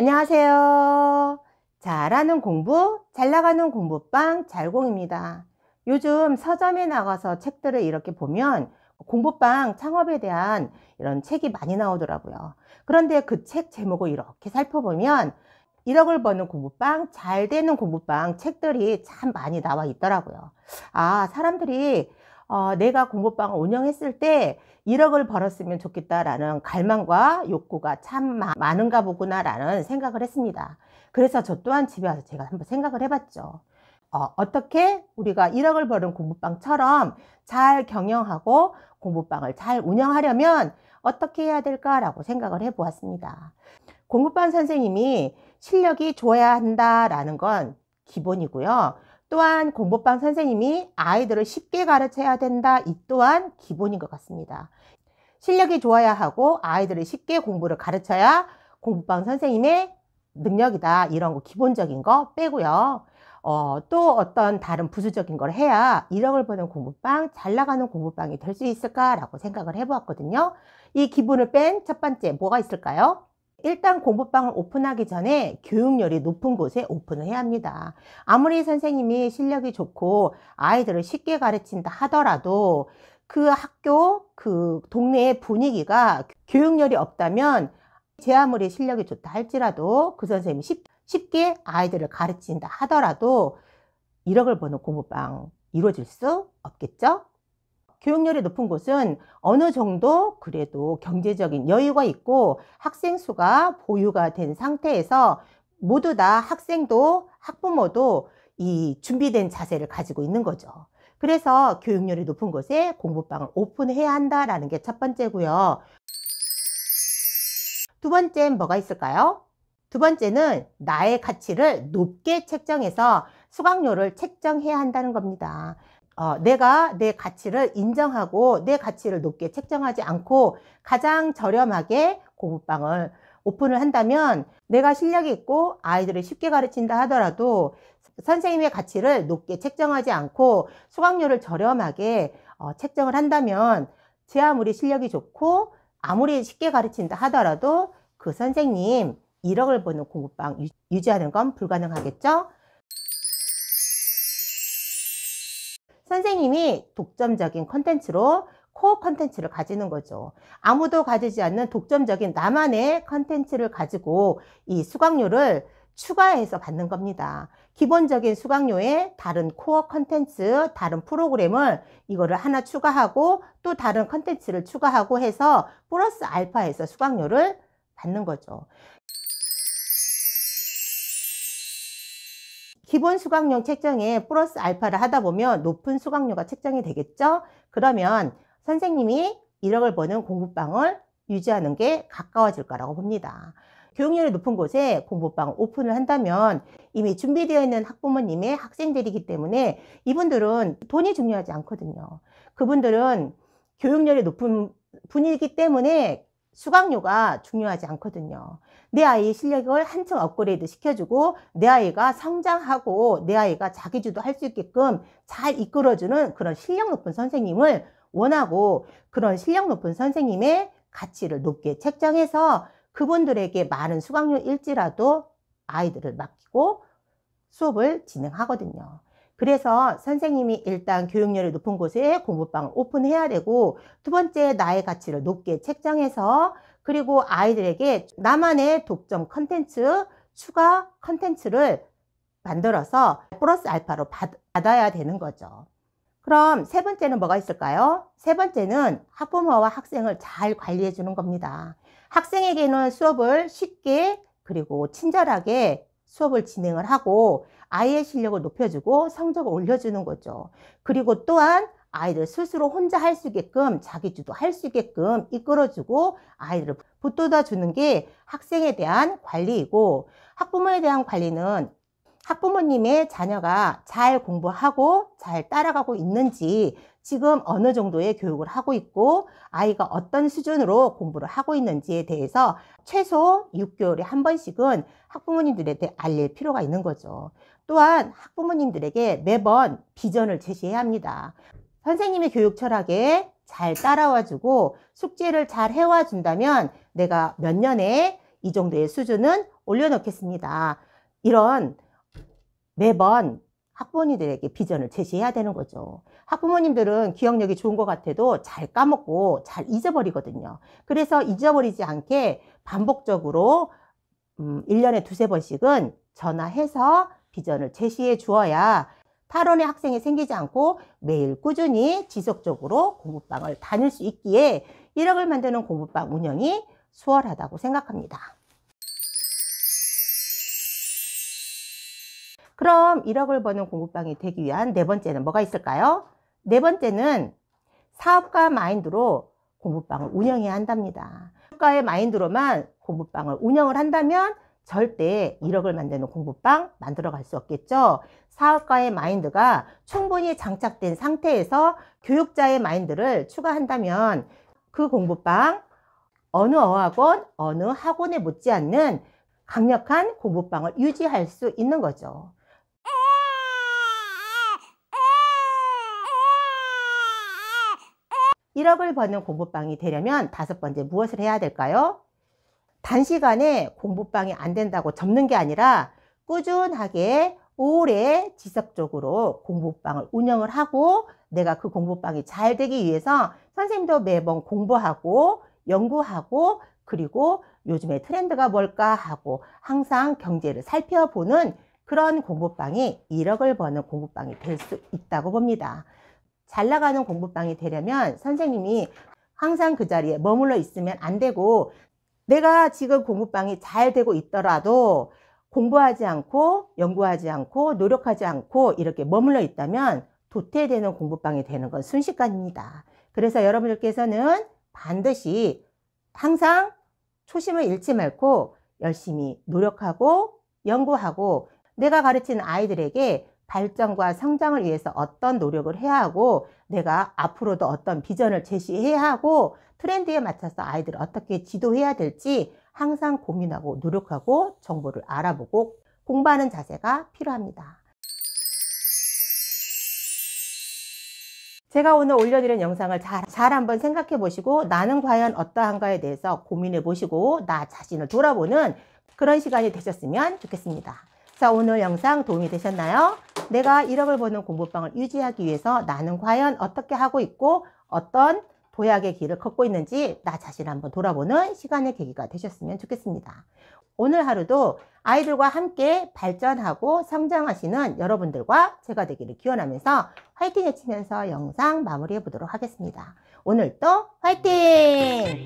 안녕하세요. 잘하는 공부, 잘 나가는 공부방 잘공입니다. 요즘 서점에 나가서 책들을 이렇게 보면 공부방 창업에 대한 이런 책이 많이 나오더라고요. 그런데 그 책 제목을 이렇게 살펴보면 1억을 버는 공부방, 잘 되는 공부방 책들이 참 많이 나와 있더라고요. 사람들이 내가 공부방을 운영했을 때 1억을 벌었으면 좋겠다라는 갈망과 욕구가 참 많은가 보구나라는 생각을 했습니다. 그래서 저 또한 집에 와서 제가 한번 생각을 해봤죠. 어떻게 우리가 1억을 버는 공부방처럼 잘 경영하고 공부방을 잘 운영하려면 어떻게 해야 될까라고 생각을 해보았습니다. 공부방 선생님이 실력이 좋아야 한다라는 건 기본이고요. 또한 공부방 선생님이 아이들을 쉽게 가르쳐야 된다, 이 또한 기본인 것 같습니다. 실력이 좋아야 하고 아이들을 쉽게 공부를 가르쳐야 공부방 선생님의 능력이다, 이런 거 기본적인 거 빼고요. 또 어떤 다른 부수적인 걸 해야 1억을 버는 공부방, 잘 나가는 공부방이 될 수 있을까라고 생각을 해보았거든요. 이 기본을 뺀 첫 번째 뭐가 있을까요? 일단 공부방을 오픈하기 전에 교육열이 높은 곳에 오픈을 해야 합니다. 아무리 선생님이 실력이 좋고 아이들을 쉽게 가르친다 하더라도 그 학교, 그 동네의 분위기가 교육열이 없다면 제 아무리 실력이 좋다 할지라도 그 선생님이 쉽게 아이들을 가르친다 하더라도 1억을 버는 공부방 이루어질 수 없겠죠? 교육열이 높은 곳은 어느 정도 그래도 경제적인 여유가 있고 학생 수가 보유가 된 상태에서 모두 다 학생도 학부모도 이 준비된 자세를 가지고 있는 거죠. 그래서 교육열이 높은 곳에 공부방을 오픈해야 한다라는 게 첫 번째고요. 두 번째는 뭐가 있을까요? 두 번째는 나의 가치를 높게 책정해서 수강료를 책정해야 한다는 겁니다. 내가 내 가치를 인정하고 내 가치를 높게 책정하지 않고 가장 저렴하게 공부방을 오픈을 한다면 내가 실력이 있고 아이들을 쉽게 가르친다 하더라도 선생님의 가치를 높게 책정하지 않고 수강료를 저렴하게 책정을 한다면 제 아무리 실력이 좋고 아무리 쉽게 가르친다 하더라도 그 선생님 1억을 버는 공부방 유지하는 건 불가능하겠죠? 선생님이 독점적인 컨텐츠로 코어 컨텐츠를 가지는 거죠. 아무도 가지지 않는 독점적인 나만의 컨텐츠를 가지고 이 수강료를 추가해서 받는 겁니다. 기본적인 수강료에 다른 코어 컨텐츠, 다른 프로그램을 이거를 하나 추가하고 또 다른 컨텐츠를 추가하고 해서 플러스 알파해서 수강료를 받는 거죠. 기본 수강료 책정에 플러스 알파를 하다 보면 높은 수강료가 책정이 되겠죠? 그러면 선생님이 1억을 버는 공부방을 유지하는 게 가까워질 거라고 봅니다. 교육열이 높은 곳에 공부방을 오픈을 한다면 이미 준비되어 있는 학부모님의 학생들이기 때문에 이분들은 돈이 중요하지 않거든요. 그분들은 교육열이 높은 분이기 때문에 수강료가 중요하지 않거든요. 내 아이의 실력을 한층 업그레이드 시켜주고 내 아이가 성장하고 내 아이가 자기주도 할 수 있게끔 잘 이끌어주는 그런 실력 높은 선생님을 원하고 그런 실력 높은 선생님의 가치를 높게 책정해서 그분들에게 많은 수강료일지라도 아이들을 맡기고 수업을 진행하거든요. 그래서 선생님이 일단 교육열이 높은 곳에 공부방을 오픈해야 되고 두 번째 나의 가치를 높게 책정해서 그리고 아이들에게 나만의 독점 컨텐츠, 추가 컨텐츠를 만들어서 플러스 알파로 받아야 되는 거죠. 그럼 세 번째는 뭐가 있을까요? 세 번째는 학부모와 학생을 잘 관리해 주는 겁니다. 학생에게는 수업을 쉽게 그리고 친절하게 수업을 진행을 하고 아이의 실력을 높여주고 성적을 올려주는 거죠. 그리고 또한 아이들 스스로 혼자 할 수 있게끔 자기주도 할 수 있게끔 이끌어주고 아이들을 붙돋아 주는 게 학생에 대한 관리이고 학부모에 대한 관리는 학부모님의 자녀가 잘 공부하고 잘 따라가고 있는지 지금 어느 정도의 교육을 하고 있고 아이가 어떤 수준으로 공부를 하고 있는지에 대해서 최소 6개월에 한 번씩은 학부모님들한테 알릴 필요가 있는 거죠. 또한 학부모님들에게 매번 비전을 제시해야 합니다. 선생님의 교육 철학에 잘 따라와주고 숙제를 잘 해와 준다면 내가 몇 년에 이 정도의 수준은 올려놓겠습니다. 이런 매번 학부모님들에게 비전을 제시해야 되는 거죠. 학부모님들은 기억력이 좋은 것 같아도 잘 까먹고 잘 잊어버리거든요. 그래서 잊어버리지 않게 반복적으로 1년에 두세 번씩은 전화해서 비전을 제시해 주어야 탈원의 학생이 생기지 않고 매일 꾸준히 지속적으로 공부방을 다닐 수 있기에 1억을 만드는 공부방 운영이 수월하다고 생각합니다. 그럼 1억을 버는 공부방이 되기 위한 네 번째는 뭐가 있을까요? 네 번째는 사업가 마인드로 공부방을 운영해야 한답니다. 사업가의 마인드로만 공부방을 운영을 한다면 절대 1억을 만드는 공부방 만들어 갈 수 없겠죠. 사업가의 마인드가 충분히 장착된 상태에서 교육자의 마인드를 추가한다면 그 공부방 어느 어학원, 어느 학원에 못지않는 강력한 공부방을 유지할 수 있는 거죠. (1억을) 버는 공부방이 되려면 다섯 번째 무엇을 해야 될까요? 단시간에 공부방이 안 된다고 접는 게 아니라 꾸준하게 오래 지속적으로 공부방을 운영을 하고 내가 그 공부방이 잘 되기 위해서 선생님도 매번 공부하고 연구하고 그리고 요즘에 트렌드가 뭘까 하고 항상 경제를 살펴보는 그런 공부방이 1억을 버는 공부방이 될 수 있다고 봅니다. 잘 나가는 공부방이 되려면 선생님이 항상 그 자리에 머물러 있으면 안 되고 내가 지금 공부방이 잘 되고 있더라도 공부하지 않고 연구하지 않고 노력하지 않고 이렇게 머물러 있다면 도태되는 공부방이 되는 건 순식간입니다. 그래서 여러분들께서는 반드시 항상 초심을 잃지 말고 열심히 노력하고 연구하고 내가 가르치는 아이들에게 발전과 성장을 위해서 어떤 노력을 해야 하고 내가 앞으로도 어떤 비전을 제시해야 하고 트렌드에 맞춰서 아이들을 어떻게 지도해야 될지 항상 고민하고 노력하고 정보를 알아보고 공부하는 자세가 필요합니다. 제가 오늘 올려드린 영상을 잘 한번 생각해 보시고 나는 과연 어떠한가에 대해서 고민해 보시고 나 자신을 돌아보는 그런 시간이 되셨으면 좋겠습니다. 자, 오늘 영상 도움이 되셨나요? 내가 1억을 버는 공부방을 유지하기 위해서 나는 과연 어떻게 하고 있고 어떤 도약의 길을 걷고 있는지 나 자신을 한번 돌아보는 시간의 계기가 되셨으면 좋겠습니다. 오늘 하루도 아이들과 함께 발전하고 성장하시는 여러분들과 제가 되기를 기원하면서 화이팅 외치면서 영상 마무리해 보도록 하겠습니다. 오늘도 화이팅!